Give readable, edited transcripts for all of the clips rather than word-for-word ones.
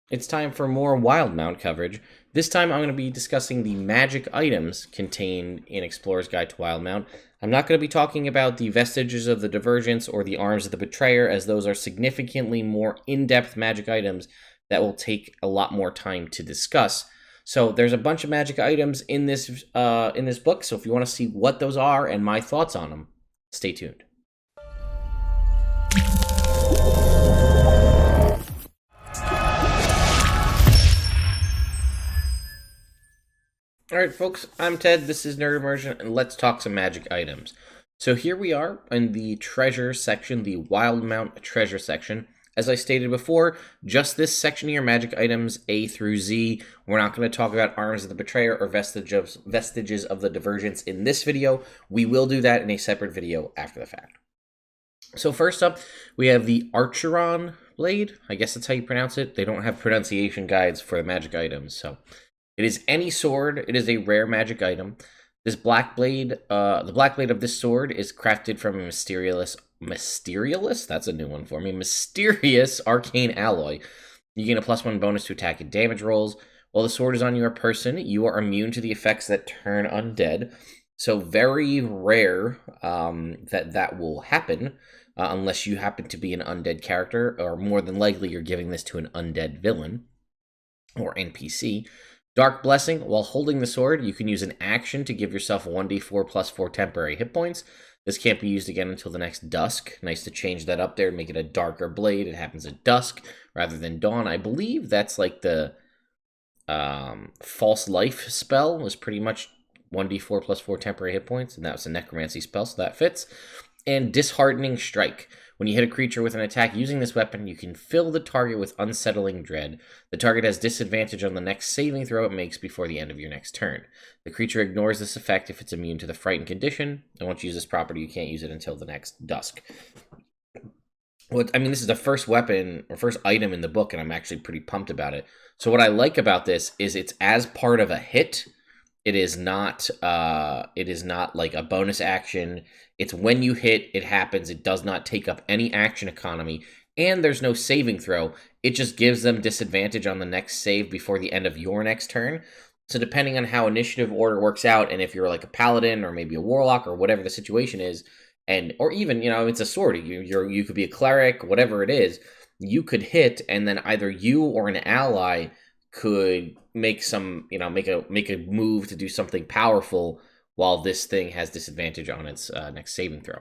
It's time for more Wildemount coverage. This time I'm going to be discussing the magic items contained in Explorer's Guide to Wildemount. I'm not going to be talking about the Vestiges of the Divergence or the Arms of the Betrayer, as those are significantly more in-depth magic items that will take a lot more time to discuss. So there's a bunch of magic items in this book, so if you want to see what those are and my thoughts on them, stay tuned. Alright folks, I'm Ted, this is Nerd Immersion, and let's talk some magic items. So here we are in the treasure section, the Wildemount treasure section. As I stated before, just this section here, magic items A through Z. We're not going to talk about Arms of the Betrayer or Vestiges of the Divergence in this video. We will do that in a separate video after the fact. So first up, we have the Archeron blade. I guess that's how you pronounce it. They don't have pronunciation guides for the magic items, so... It is any sword. It is a rare magic item. This black blade, the black blade of this sword is crafted from a mysterious, that's a new one for me, mysterious arcane alloy. You gain a +1 bonus to attack and damage rolls. While the sword is on your person, you are immune to the effects that turn undead. So very rare that will happen, unless you happen to be an undead character, or more than likely you're giving this to an undead villain or NPC. Dark Blessing. While holding the sword, you can use an action to give yourself 1d4 plus 4 temporary hit points. This can't be used again until the next dusk. Nice to change that up there and make it a darker blade. It happens at dusk rather than dawn. I believe that's like the False Life spell was pretty much 1d4 plus 4 temporary hit points, and that was a necromancy spell, so that fits. And Disheartening Strike. When you hit a creature with an attack using this weapon, you can fill the target with unsettling dread. The target has disadvantage on the next saving throw it makes before the end of your next turn. The creature ignores this effect if it's immune to the frightened condition, and once you use this property, you can't use it until the next dusk. This is the first weapon, or first item in the book, and I'm actually pretty pumped about it. So what I like about this is it's as part of a hit. It is not like a bonus action. It's when you hit, it happens. It does not take up any action economy, and there's no saving throw. It just gives them disadvantage on the next save before the end of your next turn. So depending on how initiative order works out, and if you're like a paladin or maybe a warlock or whatever the situation is, or even, it's a sword. You could be a cleric, whatever it is, you could hit, and then either you or an ally could make some, make a move to do something powerful while this thing has disadvantage on its next saving throw.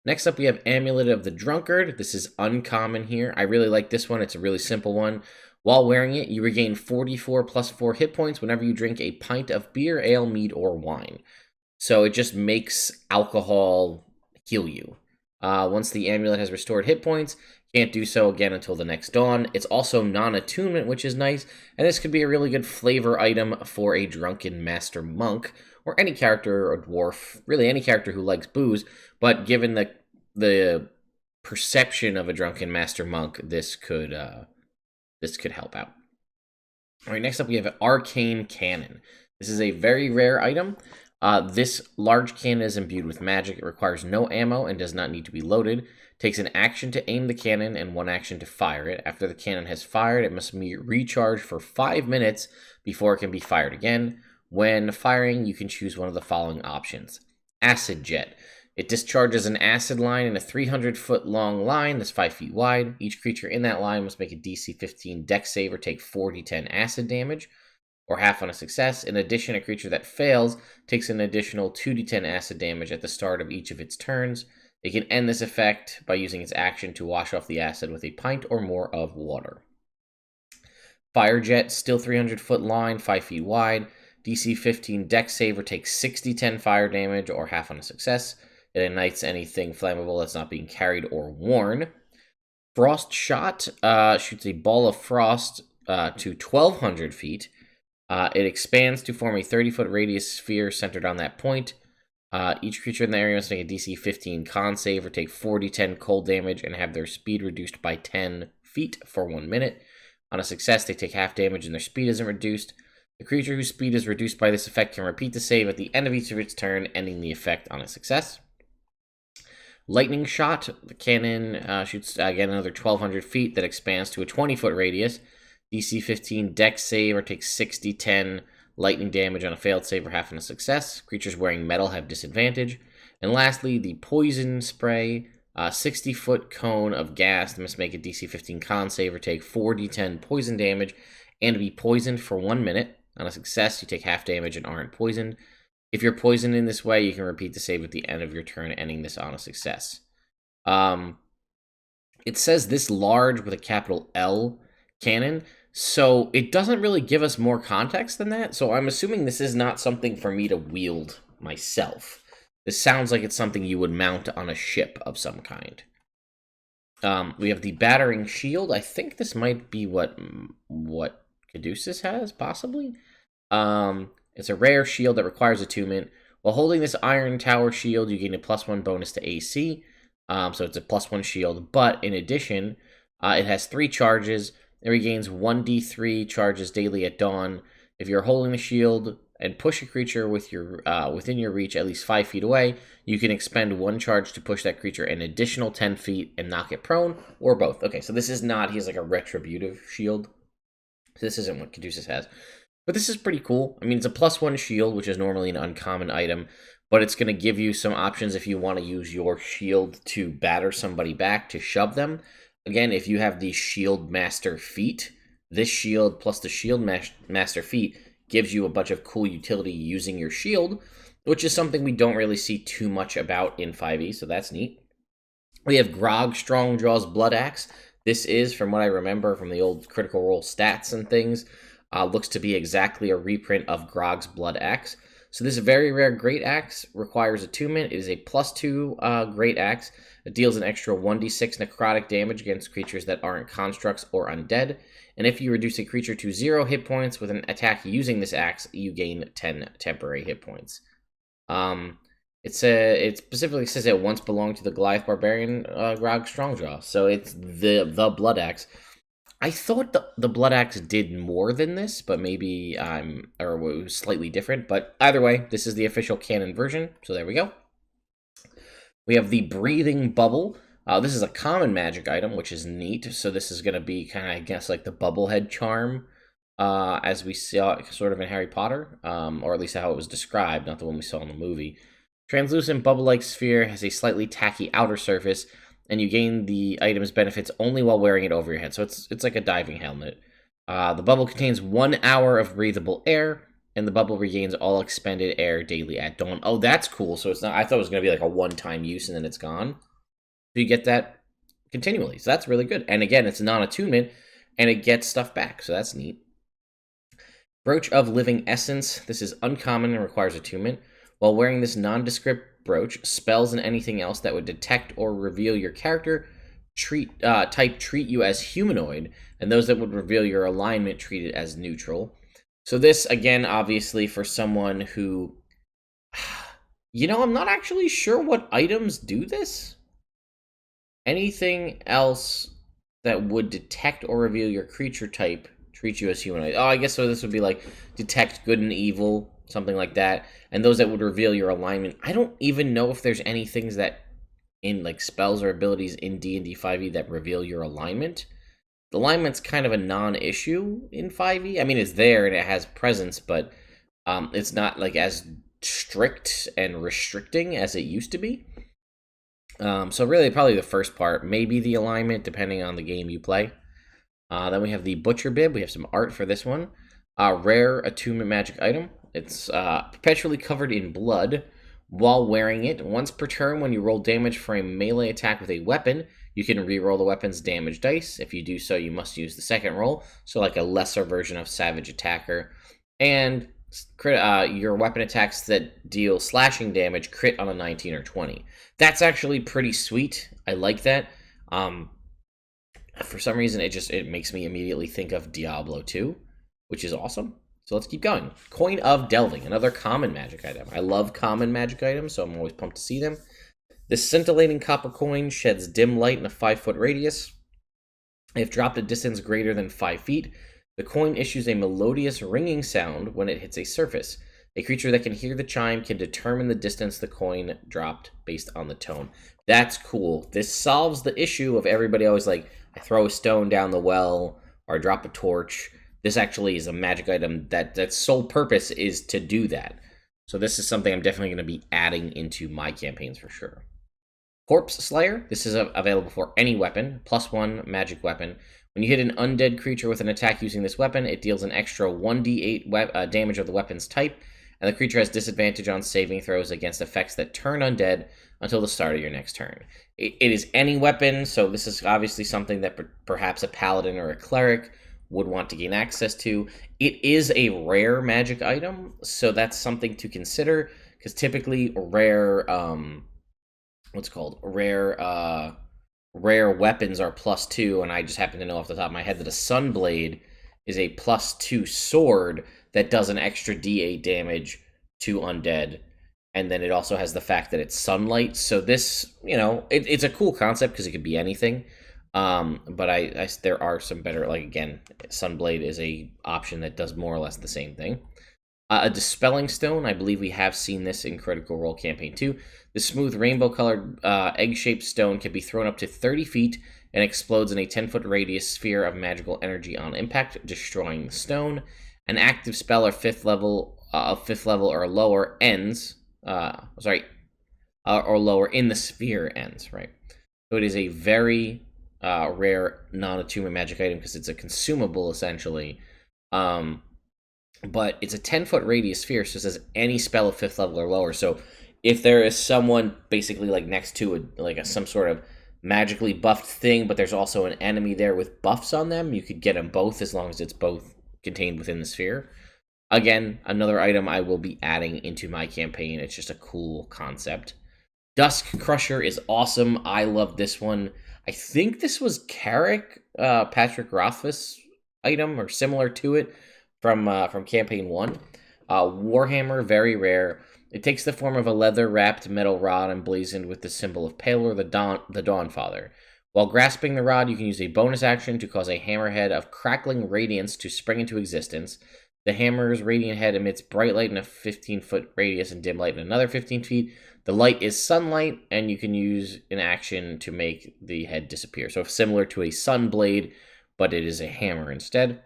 Next up, we have Amulet of the Drunkard. This is uncommon here. I really like this one. It's a really simple one. While wearing it, you regain 44 plus 4 hit points whenever you drink a pint of beer, ale, mead, or wine. So it just makes alcohol heal you. Once the amulet has restored hit points, can't do so again until the next dawn. It's also non-attunement, which is nice, and this could be a really good flavor item for a drunken master monk, or any character or dwarf, really any character who likes booze, but given the perception of a drunken master monk, this could help out. All right, next up we have Arcane Cannon. This is a very rare item. This large cannon is imbued with magic. It requires no ammo and does not need to be loaded. Takes an action to aim the cannon and 1 action to fire it. After the cannon has fired, it must be recharged for 5 minutes before it can be fired again. When firing, you can choose one of the following options. Acid Jet. It discharges an acid line in a 300-foot long line that's 5 feet wide. Each creature in that line must make a DC 15 Dex save or take 4d10 acid damage, or half on a success. In addition, a creature that fails takes an additional 2d10 acid damage at the start of each of its turns. It can end this effect by using its action to wash off the acid with a pint or more of water. Fire Jet, still 300-foot line, 5 feet wide. DC 15 Dex save or takes 6d10 fire damage, or half on a success. It ignites anything flammable that's not being carried or worn. Frost Shot shoots a ball of frost to 1,200 feet. It expands to form a 30-foot radius sphere centered on that point. Each creature in the area must make a DC 15 con save or take 4d10 cold damage and have their speed reduced by 10 feet for 1 minute. On a success, they take half damage and their speed isn't reduced. The creature whose speed is reduced by this effect can repeat the save at the end of each of its turn, ending the effect on a success. Lightning Shot. The cannon shoots, again, another 1,200 feet that expands to a 20-foot radius. DC 15 Dex save or takes 60-10 lightning damage on a failed save or half on a success. Creatures wearing metal have disadvantage. And lastly, the Poison Spray. 60-foot cone of gas that must make a DC 15 con save or take 4d10 poison damage and be poisoned for 1 minute. On a success, you take half damage and aren't poisoned. If you're poisoned in this way, you can repeat the save at the end of your turn, ending this on a success. It says this large with a capital L cannon, so it doesn't really give us more context than that, so I'm assuming this is not something for me to wield myself. This sounds like it's something you would mount on a ship of some kind. We have the Battering Shield. I think this might be what Caduceus has, possibly. It's a rare shield that requires attunement. While holding this Iron Tower shield, you gain a +1 bonus to AC. So it's a +1 shield. But in addition, it has 3 charges. It regains 1d3 charges daily at dawn. If you're holding the shield and push a creature with your within your reach at least 5 feet away, you can expend 1 charge to push that creature an additional 10 feet and knock it prone, or both. Okay, so this is not, he has like a retributive shield. So this isn't what Caduceus has. But this is pretty cool. I mean, it's a +1 shield, which is normally an uncommon item, but it's going to give you some options if you want to use your shield to batter somebody back, to shove them. Again, if you have the Shield Master feat, this shield plus the Shield Master feat gives you a bunch of cool utility using your shield, which is something we don't really see too much about in 5e, so that's neat. We have Grog Strongjaw's Blood Axe. This is, from what I remember from the old Critical Role stats and things, looks to be exactly a reprint of Grog's Blood Axe. So this very rare Great Axe requires attunement. It is a +2 Great Axe. It deals an extra 1d6 necrotic damage against creatures that aren't constructs or undead. And if you reduce a creature to 0 hit points with an attack using this axe, you gain 10 temporary hit points. It specifically says it once belonged to the Goliath Barbarian Grog Strongjaw. So it's the Blood Axe. I thought the Blood Axe did more than this, but maybe or it was slightly different. But either way, this is the official canon version, so there we go. We have the Breathing Bubble. This is a common magic item, which is neat. So this is going to be kind of, I guess, like the Bubblehead charm, as we saw sort of in Harry Potter, or at least how it was described, not the one we saw in the movie. Translucent bubble-like sphere has a slightly tacky outer surface, and you gain the item's benefits only while wearing it over your head. So it's like a diving helmet. The bubble contains 1 hour of breathable air, and the bubble regains all expended air daily at dawn. Oh, that's cool. So it's not, I thought it was going to be like a one-time use and then it's gone. So you get that continually. So that's really good. And again, it's non-attunement, and it gets stuff back. So that's neat. Brooch of Living Essence. This is uncommon and requires attunement. While wearing this nondescript brooch, spells and anything else that would detect or reveal your character type treat you as humanoid, and those that would reveal your alignment treat it as neutral. So this, again, obviously for someone who, I'm not actually sure what items do this. Anything else that would detect or reveal your creature type treat you as humanoid. Oh, I guess so this would be like detect good and evil, something like that. And those that would reveal your alignment. I don't even know if there's any things that in like spells or abilities in D&D 5e that reveal your alignment. The alignment's kind of a non-issue in 5e. I mean, it's there and it has presence, but it's not like as strict and restricting as it used to be. So really probably the first part, maybe the alignment, depending on the game you play. Then we have the Butcher Bib. We have some art for this one. Rare attunement magic item. It's perpetually covered in blood while wearing it. Once per turn, when you roll damage for a melee attack with a weapon, you can re-roll the weapon's damage dice. If you do so, you must use the second roll, so like a lesser version of Savage Attacker. And your weapon attacks that deal slashing damage crit on a 19 or 20. That's actually pretty sweet. I like that. For some reason, it makes me immediately think of Diablo 2, which is awesome. So let's keep going. Coin of Delving, another common magic item. I love common magic items, so I'm always pumped to see them. This scintillating copper coin sheds dim light in a 5-foot radius. If dropped a distance greater than 5 feet, the coin issues a melodious ringing sound when it hits a surface. A creature that can hear the chime can determine the distance the coin dropped based on the tone. That's cool. This solves the issue of everybody always like, I throw a stone down the well or I drop a torch. This actually is a magic item that's sole purpose is to do that. So this is something I'm definitely going to be adding into my campaigns for sure. Corpse Slayer. This is available for any weapon, +1 magic weapon. When you hit an undead creature with an attack using this weapon, it deals an extra 1d8 damage of the weapon's type, and the creature has disadvantage on saving throws against effects that turn undead until the start of your next turn. It is any weapon, so this is obviously something that perhaps a paladin or a cleric would want to gain access to. It is a rare magic item, so that's something to consider, because typically rare, rare weapons are +2, and I just happen to know off the top of my head that a Sunblade is a +2 sword that does an extra d8 damage to undead, and then it also has the fact that it's sunlight. So this, it's a cool concept because it could be anything. But there are some better, like, again, Sunblade is a option that does more or less the same thing. A Dispelling Stone, I believe we have seen this in Critical Role Campaign 2. The smooth rainbow-colored egg-shaped stone can be thrown up to 30 feet and explodes in a 10-foot radius sphere of magical energy on impact, destroying the stone. An active spell or 5th level or lower ends, or lower in the sphere ends, right? So it is a very rare non-attunement magic item because it's a consumable, essentially. But it's a 10-foot radius sphere, so it says any spell of 5th level or lower. So if there is someone basically like next to some sort of magically buffed thing, but there's also an enemy there with buffs on them, you could get them both as long as it's both contained within the sphere. Again, another item I will be adding into my campaign. It's just a cool concept. Dusk Crusher is awesome. I love this one. I think this was Carrick, Patrick Rothfuss item, or similar to it, from Campaign 1. Warhammer, very rare. It takes the form of a leather-wrapped metal rod emblazoned with the symbol of Palor, the Dawnfather. While grasping the rod, you can use a bonus action to cause a hammerhead of crackling radiance to spring into existence. The hammer's radiant head emits bright light in a 15-foot radius and dim light in another 15 feet. The light is sunlight, and you can use an action to make the head disappear. So similar to a sun blade, but it is a hammer instead.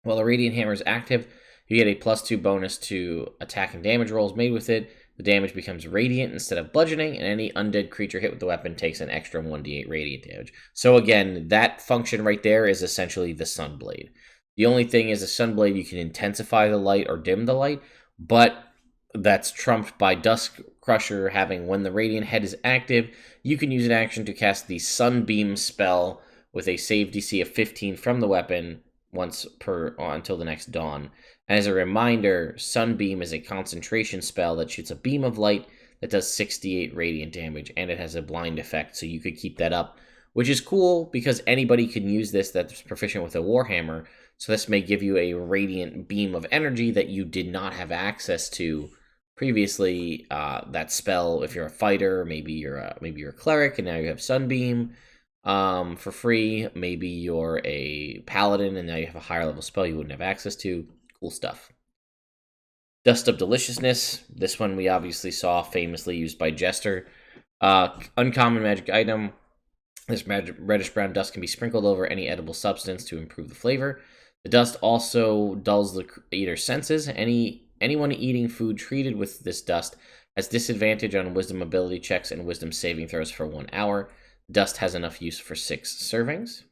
While the radiant hammer is active, you get a +2 bonus to attack and damage rolls made with it. The damage becomes radiant instead of bludgeoning, and any undead creature hit with the weapon takes an extra 1d8 radiant damage. So again, that function right there is essentially the Sunblade. The only thing is a Sunblade, you can intensify the light or dim the light, but that's trumped by Dusk Crusher having, when the radiant head is active, you can use an action to cast the Sunbeam spell with a save DC of 15 from the weapon once per until the next dawn. And as a reminder, Sunbeam is a concentration spell that shoots a beam of light that does 68 radiant damage, and it has a blind effect, so you could keep that up, which is cool because anybody can use this that's proficient with a Warhammer. So this may give you a radiant beam of energy that you did not have access to previously. That spell, if you're a fighter, maybe you're a cleric, and now you have Sunbeam for free. Maybe you're a paladin, and now you have a higher level spell you wouldn't have access to. Cool stuff. Dust of Deliciousness. This one we obviously saw famously used by Jester. Uncommon magic item. This reddish-brown dust can be sprinkled over any edible substance to improve the flavor. The dust also dulls the eater's senses. Anyone eating food treated with this dust has disadvantage on wisdom ability checks and wisdom saving throws for 1 hour. Dust has enough use for 6 servings.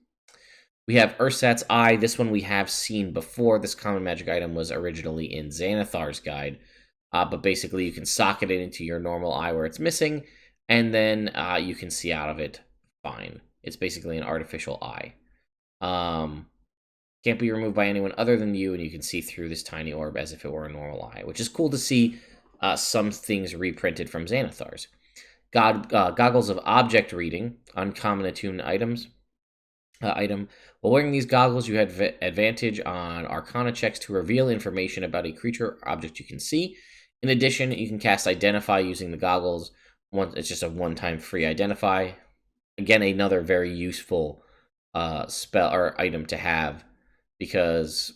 We have Ersatz I. This one we have seen before. This common magic item was originally in Xanathar's guide. But basically you can socket it into your normal eye where it's missing, and then you can see out of it fine. It's basically an artificial eye. Can't be removed by anyone other than you, and you can see through this tiny orb as if it were a normal eye, which is cool to see some things reprinted from Xanathar's. Goggles of Object Reading, uncommon attuned item. While wearing these goggles, you have advantage on Arcana checks to reveal information about a creature or object you can see. In addition, you can cast Identify using the goggles. It's just a one-time free Identify. Again, another very useful spell or item to have, because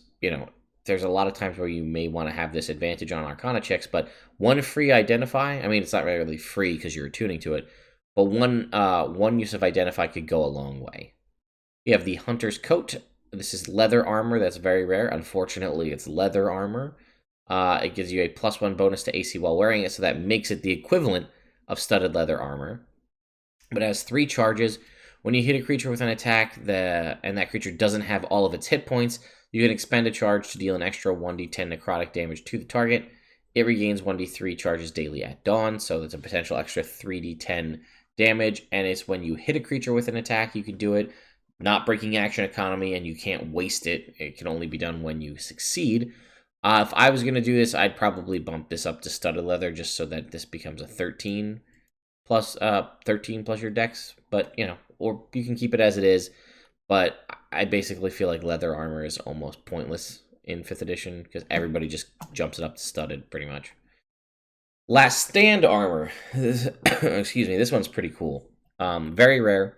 there's a lot of times where you may want to have this advantage on Arcana checks, but one free Identify, I mean, it's not really free because you're attuning to it, but one use of Identify could go a long way. We have the Hunter's Coat. This is leather armor. That's very rare. Unfortunately, it's leather armor. It gives you a +1 bonus to AC while wearing it, so that makes it the equivalent of studded leather armor. But it has 3 charges. When you hit a creature with an attack, and that creature doesn't have all of its hit points, you can expend a charge to deal an extra 1d10 necrotic damage to the target. It regains 1d3 charges daily at dawn, so that's a potential extra 3d10 damage, and it's when you hit a creature with an attack, you can do it, not breaking action economy, and you can't waste it. It can only be done when you succeed. If I was going to do this, I'd probably bump this up to studded leather just so that this becomes a 13 plus your dex, but, you know, or you can keep it as it is, but I basically feel like leather armor is almost pointless in 5th edition because everybody just jumps it up to studded pretty much. Last Stand armor. Excuse me, this one's pretty cool. Very rare.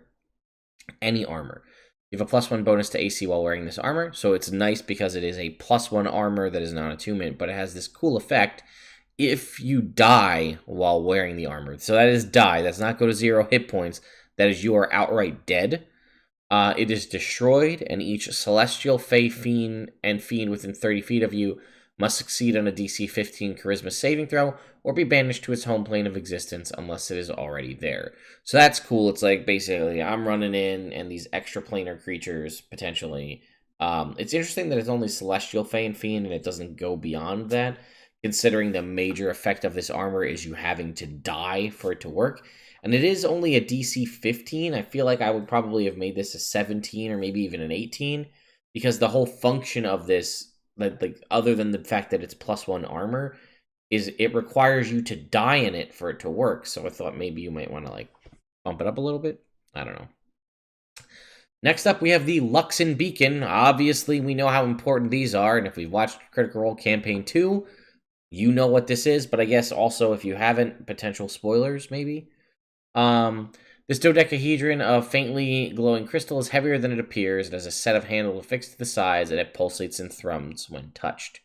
Any armor. You have a +1 bonus to AC while wearing this armor, so it's nice because it is a +1 armor that is non-attunement, but it has this cool effect if you die while wearing the armor. So that is die. That's not go to 0 hit points. That is you are outright dead. It is destroyed, and each Celestial, Fey, Fiend, and Fiend within 30 feet of you must succeed on a DC 15 Charisma saving throw, or be banished to its home plane of existence unless it is already there. So that's cool. It's like, basically, I'm running in, and these extra planar creatures, potentially. It's interesting that it's only Celestial, Fey, and Fiend, and it doesn't go beyond that, considering the major effect of this armor is you having to die for it to work. And it is only a DC 15. I feel like I would probably have made this a 17 or maybe even an 18, because the whole function of this, like other than the fact that it's +1 armor, is it requires you to die in it for it to work. So I thought maybe you might want to like bump it up a little bit. I don't know. Next up, we have the Luxan Beacon. Obviously, we know how important these are, and if we've watched Critical Role Campaign 2, you know what this is, but I guess also if you haven't, potential spoilers maybe. This dodecahedron of faintly glowing crystal is heavier than it appears. It has a set of handles affixed to the sides, and it pulsates and thrums when touched.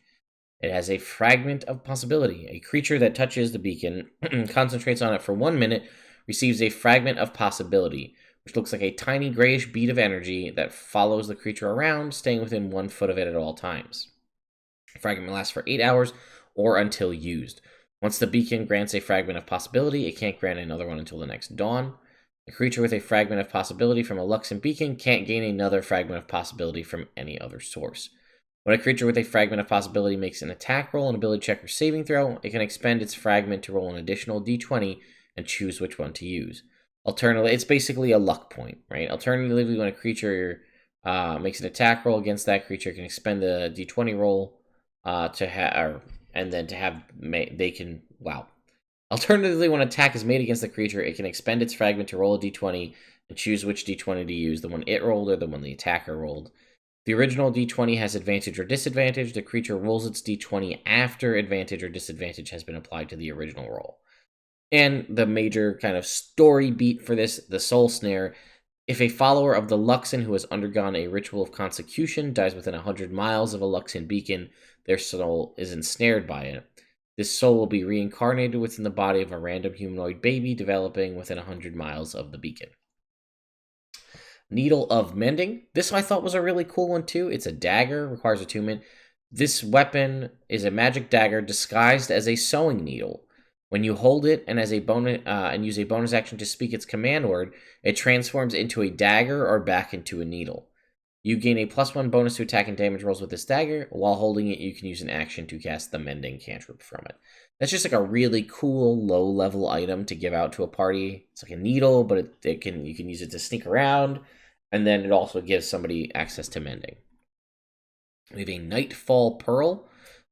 It has a fragment of possibility. A creature that touches the beacon, concentrates on it for 1 minute, receives a fragment of possibility, which looks like a tiny grayish bead of energy that follows the creature around, staying within 1 foot of it at all times. The fragment lasts for 8 hours or until used. Once the beacon grants a fragment of possibility, it can't grant another one until the next dawn. A creature with a fragment of possibility from a Luxan Beacon can't gain another fragment of possibility from any other source. When a creature with a fragment of possibility makes an attack roll, an ability check, or saving throw, it can expend its fragment to roll an additional d20 and choose which one to use. Alternatively, it's basically a luck point, right? Alternatively, when a creature makes an attack roll against that creature, it can expend the d20 roll Alternatively, when an attack is made against the creature, it can expend its fragment to roll a d20 and choose which d20 to use, the one it rolled or the one the attacker rolled. The original d20 has advantage or disadvantage. The creature rolls its d20 after advantage or disadvantage has been applied to the original roll. And the major kind of story beat for this, the Soul Snare. If a follower of the Luxan who has undergone a ritual of consecration dies within 100 miles of a Luxan beacon, their soul is ensnared by it. This soul will be reincarnated within the body of a random humanoid baby developing within 100 miles of the beacon. Needle of Mending. This I thought was a really cool one too. It's a dagger, requires attunement. This weapon is a magic dagger disguised as a sewing needle. When you hold it and as a bonus and use a bonus action to speak its command word, it transforms into a dagger or back into a needle. You gain a +1 bonus to attack and damage rolls with this dagger. While holding it, you can use an action to cast the Mending cantrip from it. That's just like a really cool low-level item to give out to a party. It's like a needle, but you can use it to sneak around, and then it also gives somebody access to Mending. We have a Nightfall Pearl.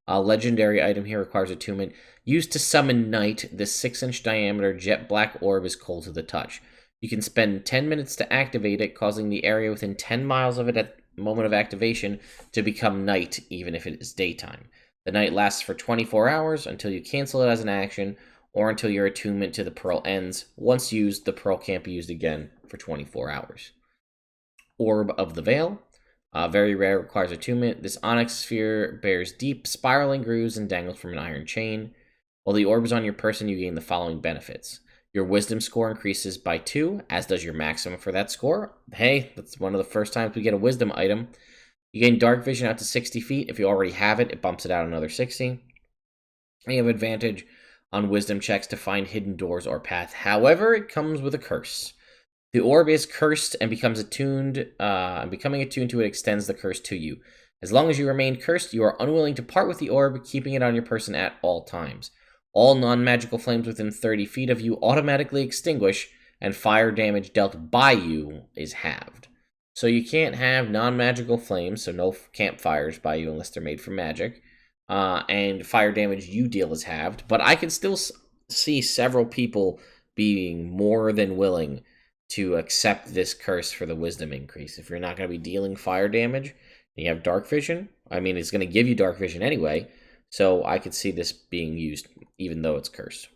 A legendary item here, requires attunement. Used to summon Night, this 6-inch diameter jet black orb is cold to the touch. You can spend 10 minutes to activate it, causing the area within 10 miles of it at the moment of activation to become night, even if it is daytime. The night lasts for 24 hours until you cancel it as an action, or until your attunement to the pearl ends. Once used, the pearl can't be used again for 24 hours. Orb of the Veil. Very rare, requires attunement. This onyx sphere bears deep, spiraling grooves and dangles from an iron chain. While the orb is on your person, you gain the following benefits. Your wisdom score increases by 2, as does your maximum for that score. Hey, that's one of the first times we get a wisdom item. You gain dark vision out to 60 feet. If you already have it, it bumps it out another 60. And you have advantage on wisdom checks to find hidden doors or paths. However, it comes with a curse. The orb is cursed and becomes attuned, becoming attuned to it extends the curse to you. As long as you remain cursed, you are unwilling to part with the orb, keeping it on your person at all times. All non-magical flames within 30 feet of you automatically extinguish, and fire damage dealt by you is halved. So you can't have non-magical flames, so no campfires by you unless they're made from magic. And fire damage you deal is halved. But I can still see several people being more than willing to accept this curse for the wisdom increase. If you're not going to be dealing fire damage and you have dark vision, I mean, it's going to give you dark vision anyway. So I could see this being used even though it's cursed.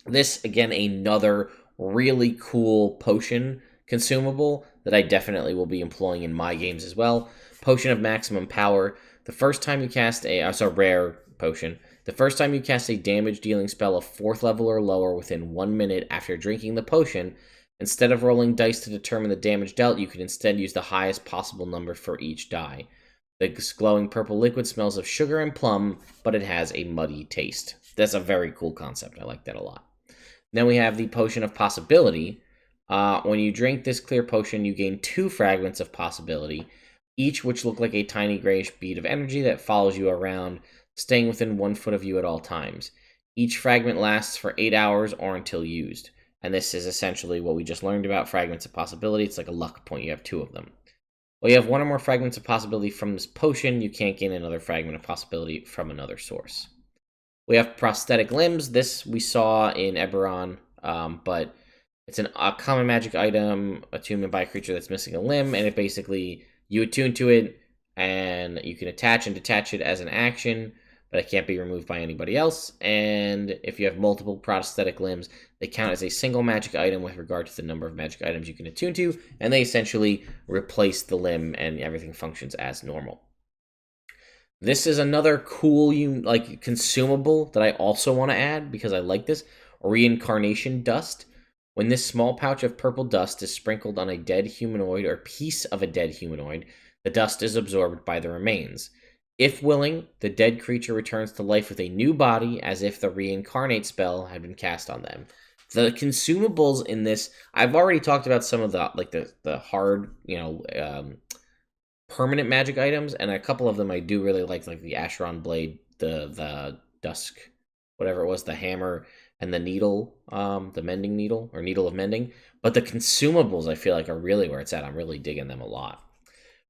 This, again, another really cool potion consumable that I definitely will be employing in my games as well. Potion of Maximum Power. The first time you cast it's a rare potion. The first time you cast a damage-dealing spell of 4th level or lower within 1 minute after drinking the potion, instead of rolling dice to determine the damage dealt, you can instead use the highest possible number for each die. The glowing purple liquid smells of sugar and plum, but it has a muddy taste. That's a very cool concept. I like that a lot. Then we have the Potion of Possibility. When you drink this clear potion, you gain 2 fragments of possibility, each which look like a tiny grayish bead of energy that follows you around, staying within 1 foot of you at all times. Each fragment lasts for 8 hours or until used. And this is essentially what we just learned about fragments of possibility. It's like a luck point. You have 2 of them. Well, you have 1 or more fragments of possibility from this potion. You can't gain another fragment of possibility from another source. We have Prosthetic Limbs. This we saw in Eberron, but it's a common magic item, attunement by a creature that's missing a limb, and it basically, you attune to it, and you can attach and detach it as an action, but it can't be removed by anybody else. And if you have multiple prosthetic limbs, they count as a single magic item with regard to the number of magic items you can attune to, and they essentially replace the limb, and everything functions as normal. This is another cool consumable that I also want to add because I like this. Reincarnation Dust. When this small pouch of purple dust is sprinkled on a dead humanoid or piece of a dead humanoid, the dust is absorbed by the remains. If willing, the dead creature returns to life with a new body as if the reincarnate spell had been cast on them. The consumables in this, I've already talked about some of the hard, permanent magic items, and a couple of them I do really like the Asheron Blade, the Dusk, whatever it was, the hammer, and the needle, the mending needle, or needle of mending. But the consumables I feel like are really where it's at. I'm really digging them a lot.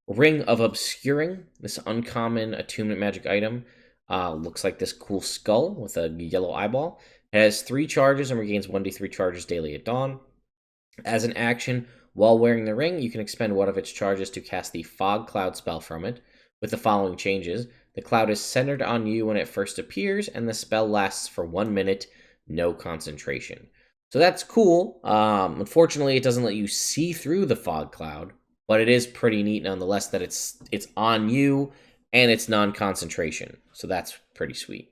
Ring of Obscuring, this uncommon attunement magic item, looks like this cool skull with a yellow eyeball. It has 3 charges and regains 1d3 charges daily at dawn. As an action, while wearing the ring, you can expend one of its charges to cast the Fog Cloud spell from it, with the following changes. The cloud is centered on you when it first appears, and the spell lasts for 1 minute, no concentration. So that's cool. Unfortunately, it doesn't let you see through the fog cloud, but it is pretty neat nonetheless that it's on you, and it's non-concentration. So that's pretty sweet.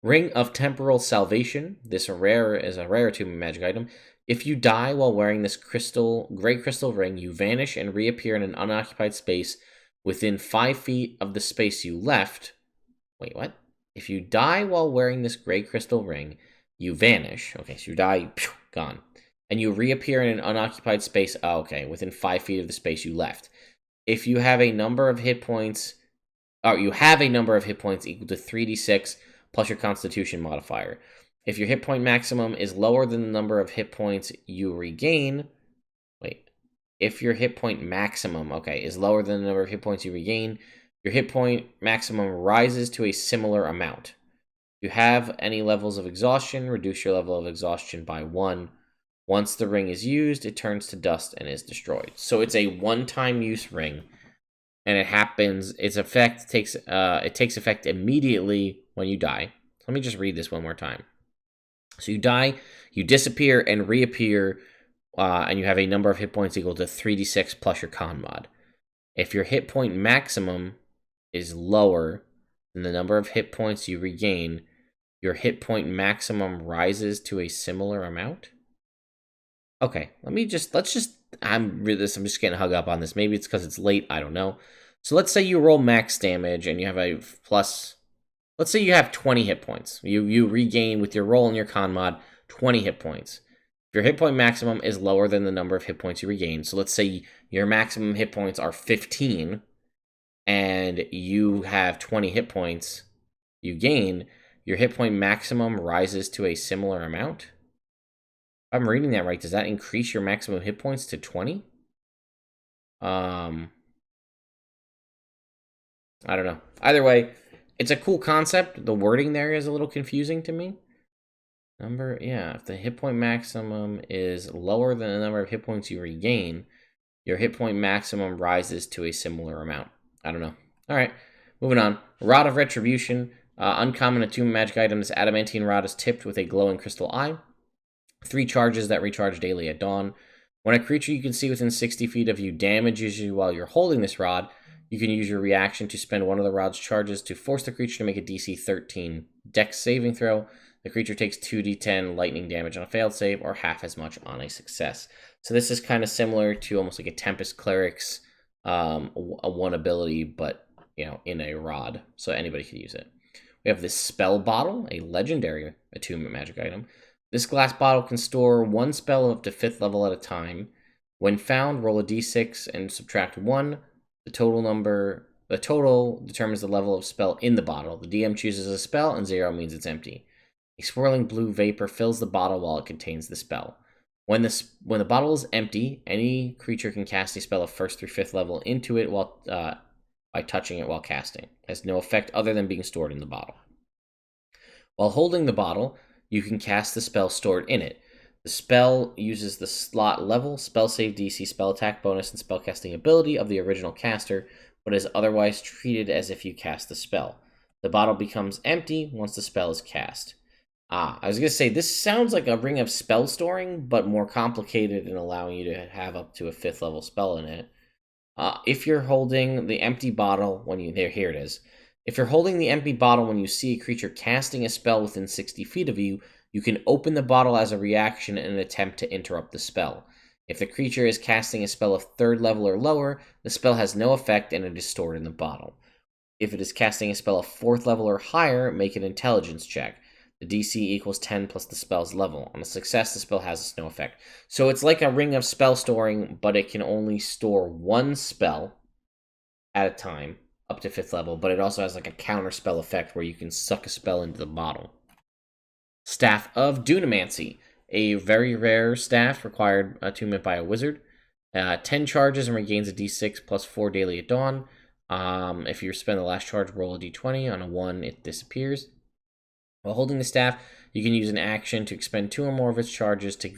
Ring of Temporal Salvation. This is a rare attunement magic item. If you die while wearing this gray crystal ring, you vanish and reappear in an unoccupied space within 5 feet of the space you left. Wait, what? If you die while wearing this gray crystal ring, you vanish. Okay, so you die, gone. And you reappear in an unoccupied space, within 5 feet of the space you left. If you have a number of hit points, equal to 3d6 plus your Constitution modifier. If your hit point maximum is lower than the number of hit points you regain, if your hit point maximum, is lower than the number of hit points you regain, your hit point maximum rises to a similar amount. If you have any levels of exhaustion, reduce your level of exhaustion by 1. Once the ring is used, it turns to dust and is destroyed. So it's a one-time use ring, and it happens. Its effect takes effect immediately when you die. Let me just read this one more time. So you die, you disappear and reappear, and you have a number of hit points equal to 3d6 plus your con mod. If your hit point maximum is lower than the number of hit points you regain, your hit point maximum rises to a similar amount. Okay, I'm just getting hung up on this. Maybe it's because it's late, I don't know. So let's say you roll max damage and you have a plus, let's say you have 20 hit points. You regain with your roll and your con mod 20 hit points. If your hit point maximum is lower than the number of hit points you regain, so let's say your maximum hit points are 15 and you have 20 hit points you gain, your hit point maximum rises to a similar amount. If I'm reading that right, does that increase your maximum hit points to 20? I don't know. Either way, it's a cool concept. The wording there is a little confusing to me. If the hit point maximum is lower than the number of hit points you regain, your hit point maximum rises to a similar amount. I don't know. All right, moving on. Rod of Retribution. Uncommon attunement magic item. This adamantine rod is tipped with a glowing crystal eye. 3 charges that recharge daily at dawn. When a creature you can see within 60 feet of you damages you while you're holding this rod, you can use your reaction to spend one of the rod's charges to force the creature to make a DC 13 Dex saving throw. The creature takes 2d10 lightning damage on a failed save, or half as much on a success. So this is kind of similar to almost like a Tempest Cleric's a 1 ability, but in a rod, so anybody could use it. We have this Spell Bottle, a legendary attunement magic item. This glass bottle can store 1 spell up to 5th level at a time. When found, roll a d6 and subtract 1. The total determines the level of spell in the bottle. The DM chooses a spell, and 0 means it's empty. A swirling blue vapor fills the bottle while it contains the spell. When the bottle is empty, any creature can cast a spell of 1st through 5th level into it by touching it while casting. It has no effect other than being stored in the bottle. While holding the bottle, you can cast the spell stored in it. The spell uses the slot level, spell save DC, spell attack bonus, and spellcasting ability of the original caster, but is otherwise treated as if you cast the spell. The bottle becomes empty once the spell is cast. I was going to say, this sounds like a Ring of Spell Storing, but more complicated in allowing you to have up to a 5th level spell in it. If you're holding the empty bottle here it is. If you're holding the empty bottle when you see a creature casting a spell within 60 feet of you, you can open the bottle as a reaction in an attempt to interrupt the spell. If the creature is casting a spell of 3rd level or lower, the spell has no effect and it is stored in the bottle. If it is casting a spell of 4th level or higher, make an intelligence check. The DC equals 10 plus the spell's level. On a success, the spell has no effect. So it's like a Ring of Spell Storing, but it can only store 1 spell at a time, up to 5th level, but it also has like a counter spell effect where you can suck a spell into the bottle. Staff of Dunamancy, a very rare staff required attunement by a wizard. 10 charges and regains a d6 plus 4 daily at dawn. If you spend the last charge, roll a d20. On a 1, it disappears. While holding the staff, you can use an action to expend 2 or more of its charges to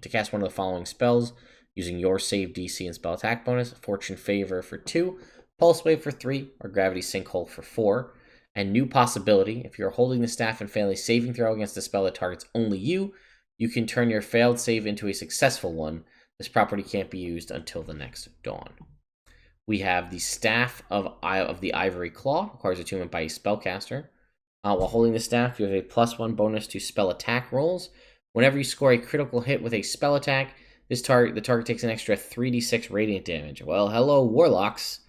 cast one of the following spells, using your save DC and spell attack bonus: Fortune Favor for 2, Pulse Wave for 3, or Gravity Sinkhole for 4. And new possibility: if you're holding the staff and fail a saving throw against a spell that targets only you, you can turn your failed save into a successful one. This property can't be used until the next dawn. We have the Staff of the Ivory Claw, requires attunement by a spellcaster. While holding the staff, you have a +1 bonus to spell attack rolls. Whenever you score a critical hit with a spell attack, the target takes an extra 3d6 radiant damage. Well, hello, Warlocks.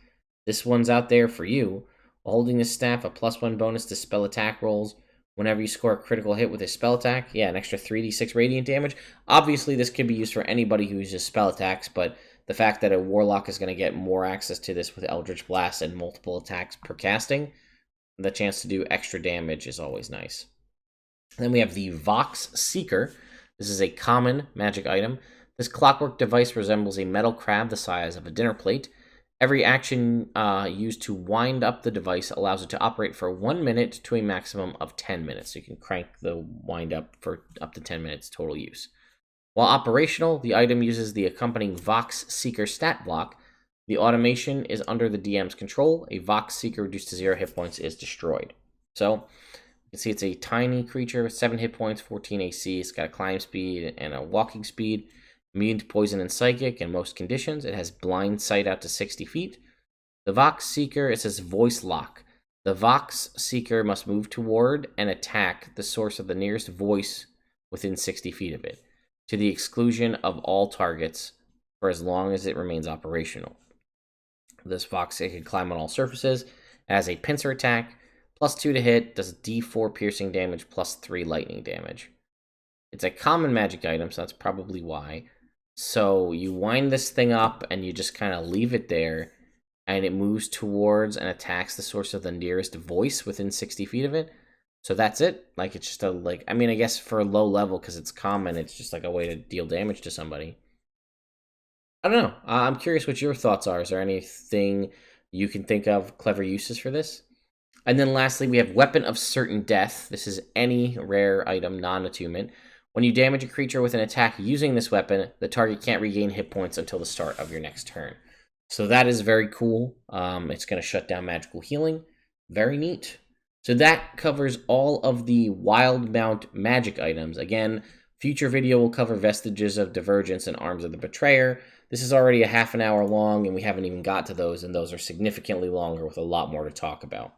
This one's out there for you. While holding the staff, a +1 bonus to spell attack rolls. Whenever you score a critical hit with a spell attack, an extra 3d6 radiant damage. Obviously, this can be used for anybody who uses spell attacks, but the fact that a Warlock is going to get more access to this with Eldritch Blast and multiple attacks per casting, the chance to do extra damage is always nice. Then we have the Vox Seeker. This is a common magic item. This clockwork device resembles a metal crab the size of a dinner plate. Every action used to wind up the device allows it to operate for 1 minute to a maximum of 10 minutes. So you can crank the wind up for up to 10 minutes total use. While operational, the item uses the accompanying Vox Seeker stat block. The automation is under the DM's control. A Vox Seeker reduced to 0 hit points is destroyed. So you can see it's a tiny creature with 7 hit points, 14 AC. It's got a climb speed and a walking speed. Immune to poison and psychic in most conditions. It has blind sight out to 60 feet. The Vox Seeker, it says voice lock. The Vox Seeker must move toward and attack the source of the nearest voice within 60 feet of it, to the exclusion of all targets for as long as it remains operational. This Vox Seeker can climb on all surfaces, has a pincer attack, +2 to hit, does d4 piercing damage, +3 lightning damage. It's a common magic item, so that's probably why. So you wind this thing up and you just kind of leave it there, and it moves towards and attacks the source of the nearest voice within 60 feet of it. So that's it. Like, it's just a, like, I mean, I guess for a low level, because it's common, it's just like a way to deal damage to somebody. I don't know. I'm curious what your thoughts are. Is there anything you can think of clever uses for this? And then lastly, we have Weapon of Certain Death. This is any rare item, non-attunement. When you damage a creature with an attack using this weapon, the target can't regain hit points until the start of your next turn. So that is very cool. It's going to shut down magical healing. Very neat. So that covers all of the Wildemount magic items. Again, future video will cover Vestiges of Divergence and Arms of the Betrayer. This is already a half an hour long, and we haven't even got to those, and those are significantly longer with a lot more to talk about.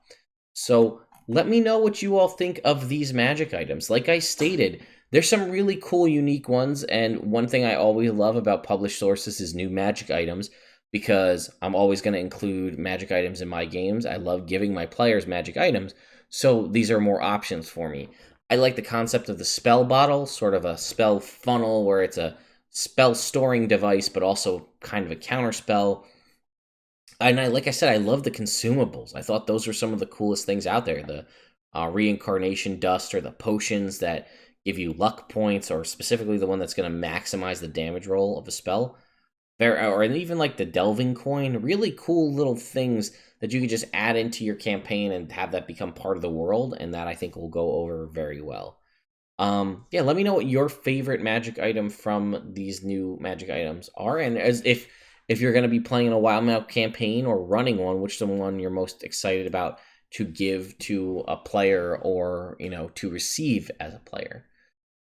So let me know what you all think of these magic items. Like I stated, there's some really cool, unique ones, and one thing I always love about published sources is new magic items, because I'm always going to include magic items in my games. I love giving my players magic items, so these are more options for me. I like the concept of the spell bottle, sort of a spell funnel where it's a spell storing device, but also kind of a counter spell. And like I said, I love the consumables. I thought those were some of the coolest things out there. The Reincarnation Dust, or the potions that give you luck points, or specifically the one that's going to maximize the damage roll of a spell. Or even like the Delving Coin. Really cool little things that you could just add into your campaign and have that become part of the world. And that, I think, will go over very well. Yeah, let me know what your favorite magic item from these new magic items are. And if you're going to be playing in a Wildemount campaign or running one, which is the one you're most excited about to give to a player, or, you know, to receive as a player.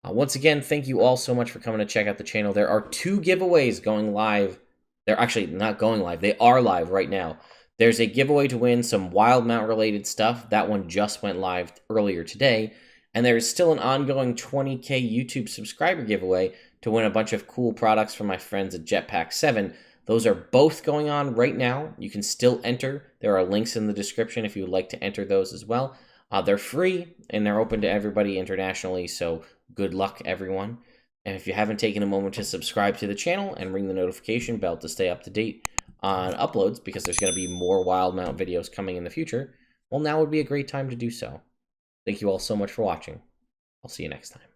Once again, thank you all so much for coming to check out the channel. There are 2 giveaways going live. They're actually not going live. They are live right now. There's a giveaway to win some Wildemount related stuff. That one just went live earlier today. And there is still an ongoing 20K YouTube subscriber giveaway to win a bunch of cool products from my friends at Jetpack 7. Those are both going on right now. You can still enter. There are links in the description if you would like to enter those as well. They're free, and they're open to everybody internationally, so good luck, everyone. And if you haven't taken a moment to subscribe to the channel and ring the notification bell to stay up to date on uploads, because there's going to be more Wildemount videos coming in the future, well, now would be a great time to do so. Thank you all so much for watching. I'll see you next time.